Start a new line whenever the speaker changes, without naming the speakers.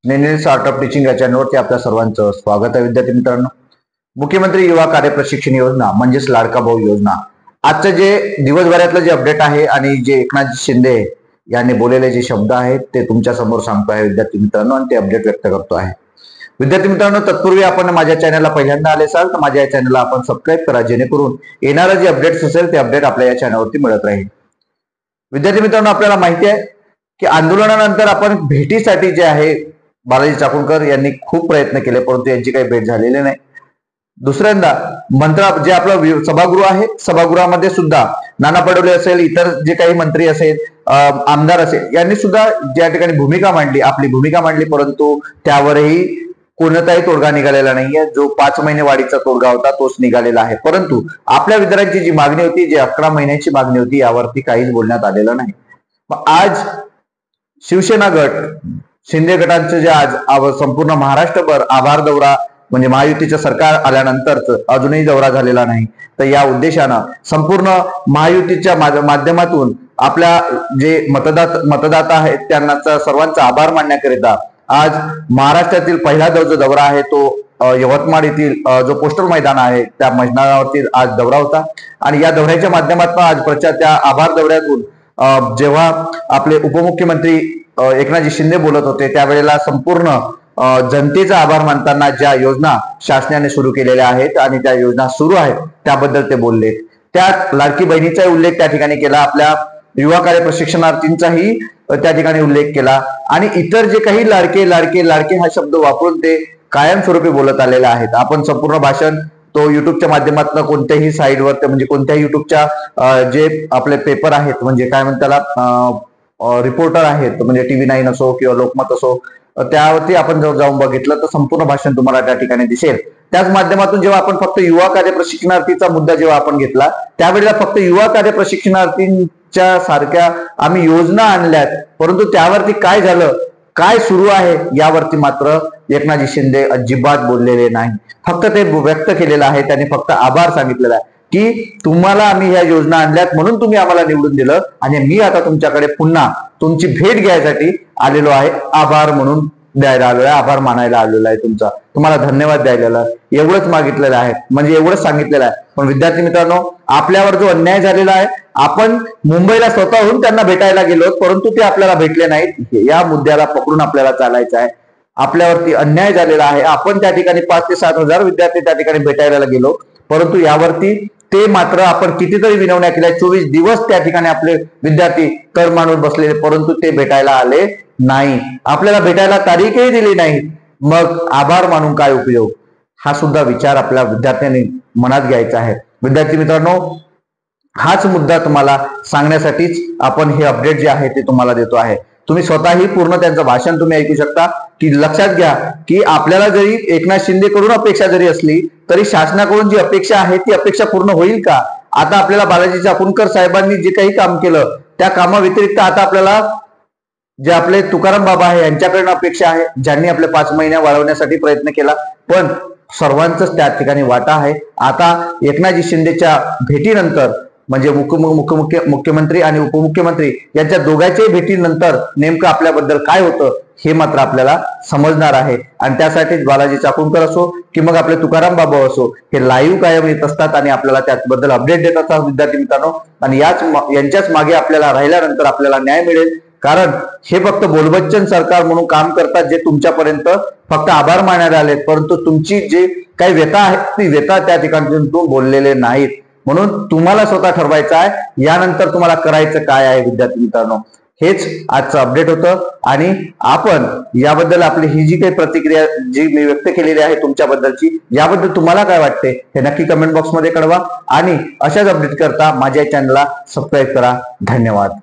नेनेल startup teaching या चॅनलवरती आपल्या सर्वांचं स्वागत आहे. विद्यार्थी मित्रांनो, मुख्यमंत्री युवा कार्य प्रशिक्षण योजना म्हणजेच लाडका भाऊ योजना, आजचं जे दिवसभरातलं जे अपडेट आहे आणि जे एकनाथ शिंदे यांनी बोललेले जे शब्द आहेत ते तुमच्या समोर सांगतो आहे विद्यार्थी मित्रांनो, आणि ते अपडेट व्यक्त करतो आहे. विद्यार्थी मित्रांनो, तत्पूर्वी आपण माझ्या चॅनलला पहिल्यांदा आले असाल तर माझ्या या चॅनलला आपण सबस्क्राईब करा, जेणेकरून येणारं जे अपडेट्स असेल ते अपडेट आपल्या या चॅनलवरती मिळत राहील. विद्यार्थी मित्रांनो, आपल्याला माहिती आहे की आंदोलनानंतर आपण भेटीसाठी जे आहे बालाजी चाकूरकर यांनी खूप प्रयत्न केले, परंतु यांची काही भेट झालेली नाही. दुसऱ्यांदा जे आपलं सभागृह आहे, सभागृहामध्ये सुद्धा नाना पटोले असेल, इतर जे काही मंत्री असेल, आमदार असेल, यांनी सुद्धा ज्या ठिकाणी आपली भूमिका मांडली, परंतु त्यावरही कोणताही तोडगा निघालेला नाहीये. जो 5 महिने वाढीचा तोडगा होता तोच निघालेला आहे. परंतु आपल्या विद्यार्थ्यांची जी मागणी होती, जी 11 महिन्याची मागणी होती, यावरती काहीच बोलण्यात आलेलं नाही. आज शिवसेना गट, शिंदे गटांचे जे आज संपूर्ण महाराष्ट्रभर आभार दौरा, म्हणजे महायुतीचं सरकार आल्यानंतरच अजूनही दौरा झालेला नाही, तर या उद्देशानं संपूर्ण महायुतीच्या माध्यमातून आपल्या जे मतदाता आहेत त्यांना सर्वांचा आभार मानण्याकरिता आज महाराष्ट्रातील पहिला जो दौरा आहे तो यवतमाळ येथील जो पोस्टर मैदान आहे त्या मैदानावरती आज दौरा होता. आणि या दौऱ्याच्या माध्यमातून आज त्या आभार दौऱ्यातून जेव्हा आपले उपमुख्यमंत्री एकनाथजी शिंदे बोलत होते त्यावेळेला संपूर्ण जनतेचा आभार मानताना ज्या योजना शासनाने सुरू केलेल्या आहेत आणि त्या योजना सुरू आहेत त्याबद्दल ते बोलले. त्यात लाडकी बहिणीचाही उल्लेख त्या ठिकाणी केला, आपल्या युवा कार्य प्रशिक्षणार्थींचाही त्या ठिकाणी उल्लेख केला, आणि इतर जे काही लाडके लाडके लाडके हा शब्द वापरून ते कायमस्वरूपी बोलत आलेले आहेत. आपण संपूर्ण भाषण तो युट्यूबच्या माध्यमातून कोणत्याही साईडवर, म्हणजे कोणत्याही युट्यूबच्या जे आपले पेपर आहेत, म्हणजे काय म्हणतात त्याला, रिपोर्टर आहेत, म्हणजे TV9 असो किंवा लोकमत असो, त्यावरती आपण जर जाऊन बघितलं तर संपूर्ण भाषण तुम्हाला त्या ठिकाणी दिसेल. त्याच माध्यमातून जेव्हा आपण फक्त युवा कार्य प्रशिक्षणार्थीचा मुद्दा जेव्हा आपण घेतला त्यावेळेला फक्त युवा कार्य प्रशिक्षणार्थींच्या सारख्या आम्ही योजना आणल्यात, परंतु त्यावरती काय झालं, काय सुरू आहे यावरती मात्र एकनाथजी शिंदे अजिबात बोललेले नाही. फक्त ते व्यक्त केलेलं आहे, त्यांनी फक्त आभार सांगितलेला आहे की तुम्हाला आम्ही ह्या योजना आणल्यात म्हणून तुम्ही आम्हाला निवडून दिलं, आणि मी आता तुमच्याकडे पुन्हा तुमची भेट घ्यायसाठी आलेलो आहे, आभार म्हणून द्यायला आलेलो आहे, आभार मानायला आलेलो आहे, तुम्हाला धन्यवाद द्यायला एवढंच मागितलेलं आहे, म्हणजे एवढंच सांगितलेलं आहे. पण विद्यार्थी मित्रांनो, आपल्यावर जो अन्याय झालेला आहे, आपण मुंबईला स्वतःहून त्यांना भेटायला गेलो परंतु ते आपल्याला भेटले नाहीत. या मुद्द्याला पकडून आपल्याला चालायचं आहे. आपल्यावरती अन्याय झालेला आहे. आपण त्या ठिकाणी 5 ते 7 हजार विद्यार्थी त्या ठिकाणी भेटायला गेलो, परंतु यावरती ते मात्र आपण कितीतरी विनवण्या केल्या, 24 दिवस त्या ठिकाणी आपले विद्यार्थी तर मानून बसलेले, परंतु ते भेटायला आले नाही, आपल्याला भेटायला तारीखही दिली नाही. मग आभार मानून काय उपयोग, हा सुद्धा विचार आपल्या विद्यार्थ्यांनी मनात घ्यायचा आहे. विद्यार्थी मित्रांनो, हाच मुद्दा तुम्हाला सांगण्यासाठीच आपण हे अपडेट जे आहे ते तुम्हाला देतो आहे. तुम्ही स्वतःही पूर्ण त्यांचं भाषण तुम्ही ऐकू शकता. की लक्षात घ्या की आपल्याला जरी एकनाथ शिंदे कडून अपेक्षा जरी असली तरी शासनाकडून जी अपेक्षा आहे ती अपेक्षा पूर्ण होईल का? आता आपल्याला बालाजी चाकूरकर साहेबांनी जे काही काम केलं त्या कामाव्यतिरिक्त आता आपल्याला जे आपले तुकाराम बाबा आहे यांच्याकडून अपेक्षा आहे, ज्यांनी आपले 5 महिने वाढवण्यासाठी प्रयत्न केला, पण सर्वांचंच त्या ठिकाणी वाटा आहे. आता एकनाथजी शिंदेच्या भेटीनंतर, म्हणजे मुख्यमंत्री आणि उपमुख्यमंत्री यांच्या दोघांच्याही भेटीनंतर नेमकं आपल्याबद्दल काय होतं हे मात्र आपल्याला समजणार आहे. आणि त्यासाठीच बालाजी चाकूरकर असो की मग आपले तुकाराम बाबा असो, हे लाईव्ह कायम येत असतात आणि आपल्याला त्याबद्दल अपडेट देत असतात विद्यार्थी मित्रांनो. आणि यांच्याच मागे आपल्याला राहिल्यानंतर आपल्याला न्याय मिळेल, कारण हे फक्त बोलबच्चन सरकार म्हणून काम करतात, जे तुमच्यापर्यंत फक्त आभार मानायला आलेत, परंतु तुमची जे काही व्यथा आहे ती व्यथा त्या ठिकाणी बोललेले नाहीत. म्हणून तुम्हाला स्वतः ठरवायचं आहे यानंतर तुम्हाला करायचं काय आहे. विद्यार्थी मित्रांनो, हेच आजचं अपडेट होतं, आणि आपण याबद्दल आपली ही जी काही प्रतिक्रिया जी मी व्यक्त केलेली आहे तुमच्याबद्दलची, याबद्दल तुम्हाला काय वाटते हे नक्की कमेंट बॉक्समध्ये कळवा. आणि अशाच अपडेट करता माझ्या चॅनलला सबस्क्राईब करा. धन्यवाद.